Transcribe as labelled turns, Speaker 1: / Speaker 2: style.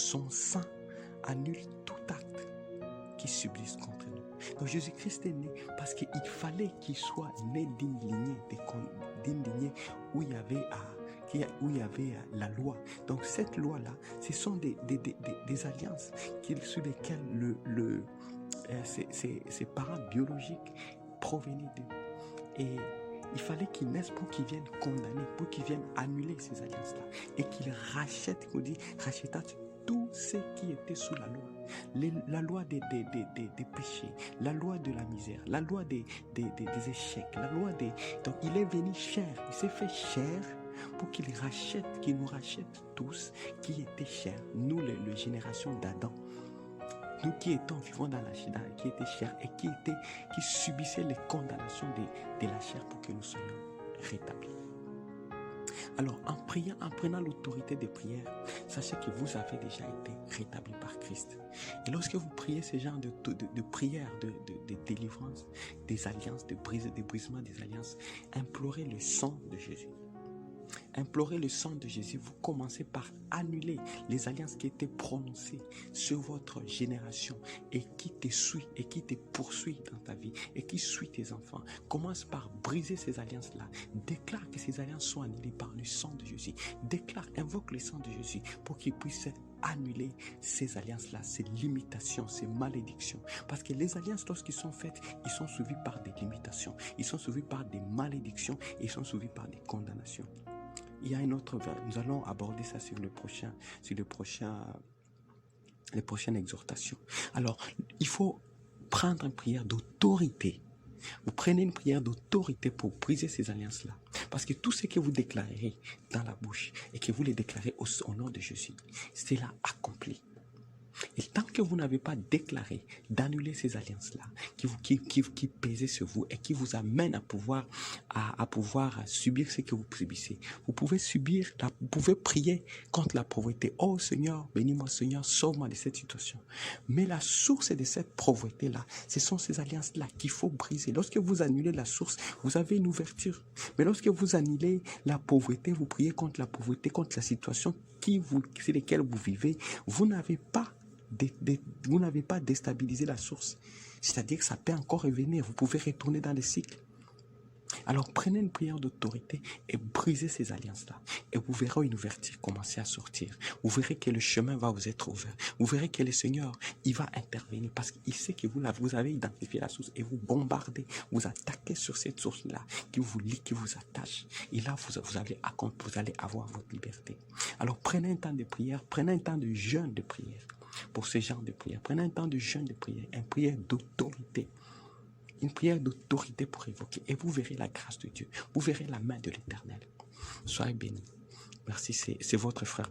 Speaker 1: son sang annule tout acte qui subsiste contre nous. Donc Jésus-Christ est né parce qu'il fallait qu'il soit né d'une lignée où il y avait la loi. Donc cette loi-là, ce sont des alliances sur lesquelles ses parents biologiques provenaient d'eux. Et il fallait qu'il naisse pour qu'il vienne condamner, pour qu'il vienne annuler ces alliances-là. Et qu'il rachète, qu'on dit, racheta tout ce qui était sous la loi. La loi des péchés, la loi de la misère, la loi des échecs, la loi des... Donc il est venu chair, il s'est fait chair pour qu'il nous rachète tous qui étaient chers, nous les générations d'Adam. Nous qui étions vivants dans la chair, qui étaient chers et qui subissaient les condamnations de la chair pour que nous soyons rétablis. Alors, en priant, en prenant l'autorité des prières, sachez que vous avez déjà été rétablis par Christ. Et lorsque vous priez ce genre de prières, de délivrance, des alliances, de brisement des alliances, implorez le sang de Jésus. Implorez le sang de Jésus. Vous commencez par annuler les alliances qui étaient prononcées sur votre génération et qui te suit et qui te poursuit dans ta vie et qui suit tes enfants. Commence par briser ces alliances-là. Déclare que ces alliances sont annulées par le sang de Jésus. Déclare, invoque le sang de Jésus pour qu'il puisse annuler ces alliances-là, ces limitations, ces malédictions. Parce que les alliances, lorsqu'ils sont faites, ils sont suivis par des limitations. Ils sont suivis par des malédictions et ils sont suivis par des condamnations. Il y a un autre vers. Nous allons aborder ça sur les prochaines exhortations. Alors, il faut prendre une prière d'autorité. Vous prenez une prière d'autorité pour briser ces alliances-là. Parce que tout ce que vous déclarerez dans la bouche et que vous les déclarez au nom de Jésus, c'est là accompli. Et tant que vous n'avez pas déclaré d'annuler ces alliances-là qui pèsent sur vous et qui vous amènent à pouvoir subir ce que vous subissez, vous pouvez prier contre la pauvreté. Oh Seigneur, bénis-moi Seigneur, sauve-moi de cette situation. Mais la source de cette pauvreté-là, ce sont ces alliances-là qu'il faut briser. Lorsque vous annulez la source, vous avez une ouverture. Mais lorsque vous annulez la pauvreté, vous priez contre la pauvreté, contre la situation sur laquelle vous vivez, vous n'avez pas déstabilisé la source. C'est-à-dire que ça peut encore revenir. Vous pouvez retourner dans le cycle. Alors prenez une prière d'autorité et brisez ces alliances-là. Et vous verrez une ouverture commencer à sortir. Vous verrez que le chemin va vous être ouvert. Vous verrez que le Seigneur, il va intervenir parce qu'il sait que vous avez identifié la source et vous bombardez, vous attaquez sur cette source-là qui vous lie, qui vous attache. Et là, vous allez avoir votre liberté. Alors prenez un temps de prière, prenez un temps de jeûne de prière. Pour ce genre de prière, prenez un temps de jeûne de prière, une prière d'autorité. Une prière d'autorité pour évoquer. Et vous verrez la grâce de Dieu. Vous verrez la main de l'Éternel. Soyez bénis. Merci, c'est votre frère.